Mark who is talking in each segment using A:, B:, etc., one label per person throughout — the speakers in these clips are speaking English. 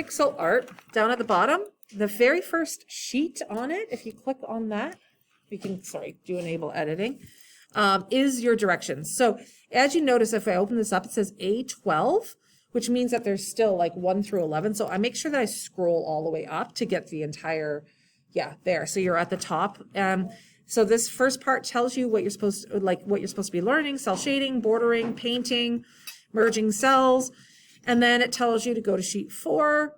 A: Pixel Art down at the bottom. The very first sheet on it, if you click on that, we can, do enable editing, is your directions. So as you notice, if I open this up, it says A12, which means that there's still like 1 through 11. So I make sure that I scroll all the way up to get the entire, there. So you're at the top. So this first part tells you what you're supposed to be learning: cell shading, bordering, painting, merging cells. And then it tells you to go to sheet 4,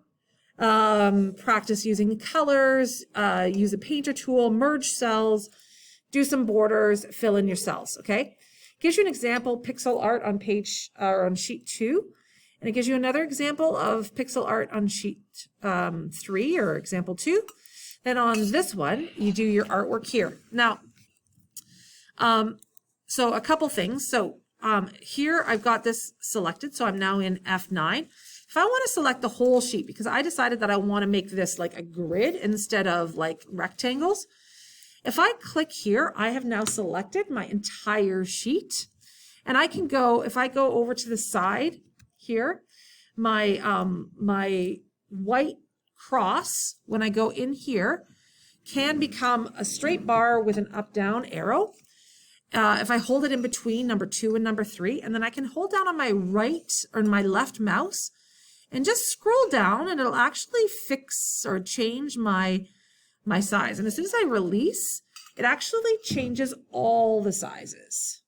A: practice using colors, use a painter tool, merge cells, do some borders, fill in your cells, okay? Gives you an example, pixel art on on sheet 2, and it gives you another example of pixel art on sheet 3 or example 2. Then on this one, you do your artwork here. Now, so a couple things. So here I've got this selected, so I'm now in F9. If I want to select the whole sheet, because I decided that I want to make this like a grid instead of like rectangles, if I click here, I have now selected my entire sheet. And I can go, if I go over to the side here, my my white cross, when I go in here, can become a straight bar with an up-down arrow. If I hold it in between number 2 and number 3, and then I can hold down on my right or my left mouse and just scroll down, and it'll actually fix or change my size. And as soon as I release, it actually changes all the sizes.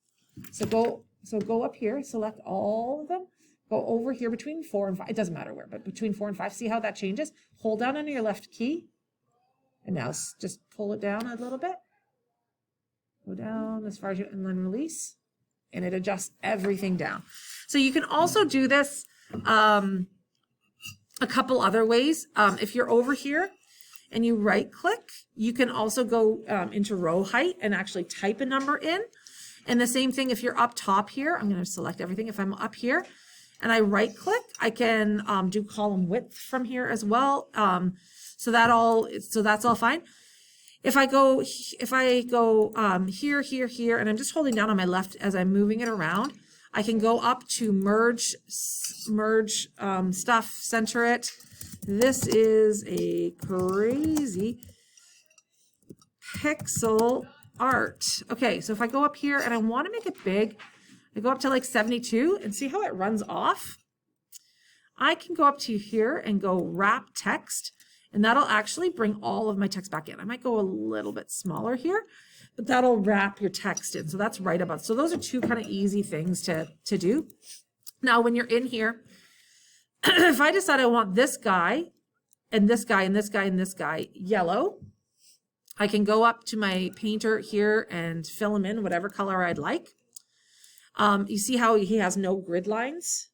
A: So go up here, select all of them, go over here between 4 and 5. It doesn't matter where, but between 4 and 5, see how that changes? Hold down on your left key, and now just pull it down a little bit. Go down as far as you, and then release, and it adjusts everything down. So you can also do this a couple other ways. If you're over here and you right click, you can also go into row height and actually type a number in. And the same thing if you're up top here, I'm going to select everything. If I'm up here and I right click, I can do column width from here as well. So that's all fine. If I go here, here, here, and I'm just holding down on my left as I'm moving it around, I can go up to merge stuff, center it. This is a crazy pixel art. Okay, so if I go up here and I want to make it big, I go up to like 72 and see how it runs off. I can go up to here and go wrap text. And that'll actually bring all of my text back in. I might go a little bit smaller here, but that'll wrap your text in. So that's right above. So those are two kind of easy things to do. Now, when you're in here, if I decide I want this guy and this guy and this guy and this guy yellow, I can go up to my painter here and fill him in whatever color I'd like. You see how he has no grid lines?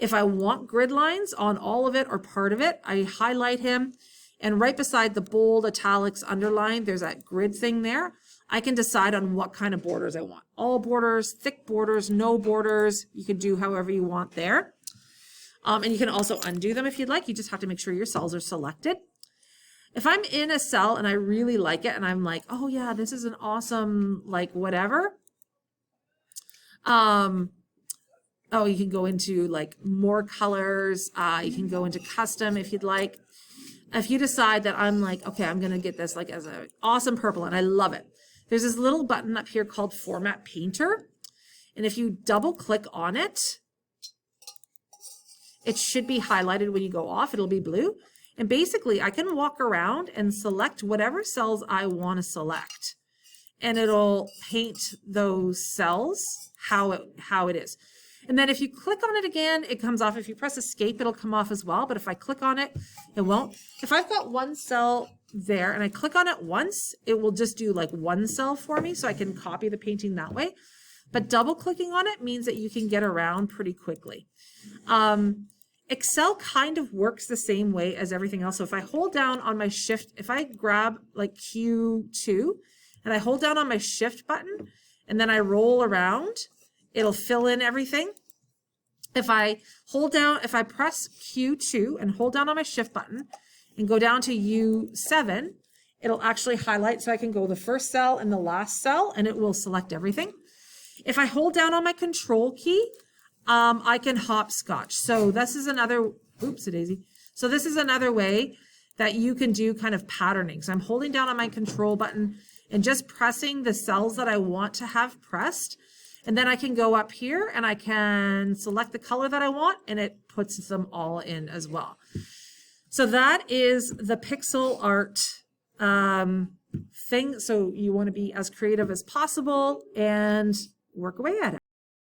A: If I want grid lines on all of it or part of it, I highlight him, and right beside the bold, italics, underline, there's that grid thing there. I can decide on what kind of borders I want. All borders, thick borders, no borders. You can do however you want there. And you can also undo them if you'd like. You just have to make sure your cells are selected. If I'm in a cell and I really like it and I'm like, oh yeah, this is an awesome, like whatever. Oh, you can go into like more colors. You can go into custom if you'd like. If you decide that I'm like, okay, I'm going to get this like as an awesome purple and I love it. There's this little button up here called Format Painter. And if you double click on it, it should be highlighted when you go off. It'll be blue. And basically I can walk around and select whatever cells I want to select. And it'll paint those cells how it is. And then if you click on it again, it comes off. If you press escape, it'll come off as well. But if I click on it, it won't. If I've got one cell there and I click on it once, it will just do like one cell for me. So I can copy the painting that way. But double clicking on it means that you can get around pretty quickly. Excel kind of works the same way as everything else. So if I hold down on my shift, if I grab like Q2 and I hold down on my shift button and then I roll around, it'll fill in everything. If I press Q2 and hold down on my shift button and go down to U7, it'll actually highlight so I can go the first cell and the last cell and it will select everything. If I hold down on my control key, I can hopscotch. So this is another Oopsie daisy. So this is another way that you can do kind of patterning. So I'm holding down on my control button and just pressing the cells that I want to have pressed. And then I can go up here and I can select the color that I want, and it puts them all in as well. So that is the pixel art thing. So you want to be as creative as possible and work away at it.